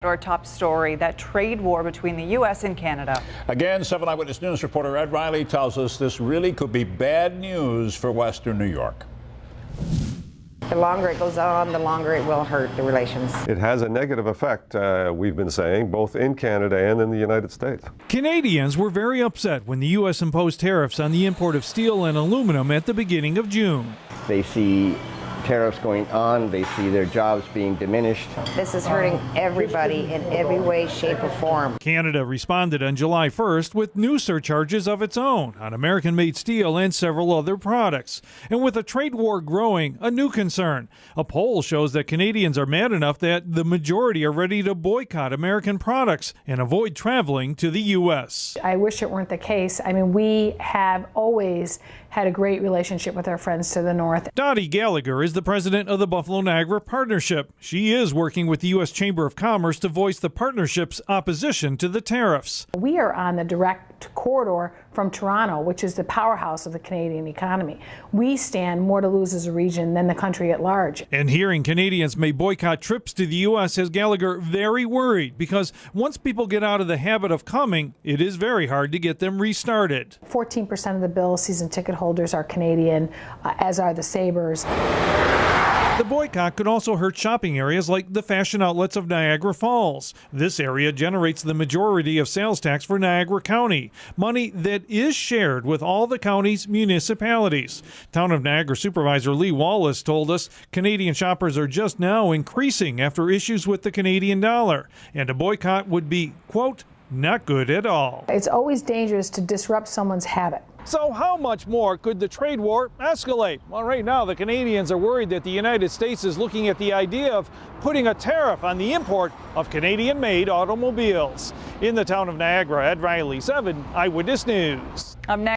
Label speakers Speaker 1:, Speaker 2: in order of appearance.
Speaker 1: Our top story, that trade war between the U.S. and Canada.
Speaker 2: Again, 7 Eyewitness News reporter Ed Riley tells us this really could be bad news for Western New York.
Speaker 3: The longer it goes on, the longer it will hurt the relations.
Speaker 4: It has a negative effect, we've been saying, both in Canada and in the United States.
Speaker 5: Canadians were very upset when the U.S. imposed tariffs on the import of steel and aluminum at the beginning of June.
Speaker 6: They see tariffs going on, they see their jobs being diminished.
Speaker 3: This is hurting everybody in every way, shape, or form.
Speaker 5: Canada responded on July 1st with new surcharges of its own on American-made steel and several other products. And with a trade war growing, a new concern. A poll shows that Canadians are mad enough that the majority are ready to boycott American products and avoid traveling to the U.S.
Speaker 7: I wish it weren't the case. I mean, we have always had a great relationship with our friends to the north.
Speaker 5: Dottie Gallagher is the president of the Buffalo-Niagara Partnership. She is working with the U.S. Chamber of Commerce to voice the partnership's opposition to the tariffs.
Speaker 7: We are on the direct corridor from Toronto, which is the powerhouse of the Canadian economy. We stand more to lose as a region than the country at large.
Speaker 5: And hearing Canadians may boycott trips to the U.S. has Gallagher very worried, because once people get out of the habit of coming, it is very hard to get them restarted.
Speaker 7: 14% of the bill season ticket holders are Canadian, as are the Sabres.
Speaker 5: The boycott could also hurt shopping areas like the fashion outlets of Niagara Falls. This area generates the majority of sales tax for Niagara County, money that is shared with all the county's municipalities. Town of Niagara Supervisor Lee Wallace told us Canadian shoppers are just now increasing after issues with the Canadian dollar, and a boycott would be, quote, not good at all.
Speaker 7: It's always dangerous to disrupt someone's habit.
Speaker 5: So how much more could the trade war escalate? Well, right now the Canadians are worried that the United States is looking at the idea of putting a tariff on the import of Canadian-made automobiles. In the town of Niagara, Ed Riley, 7 Eyewitness News.
Speaker 1: Up next.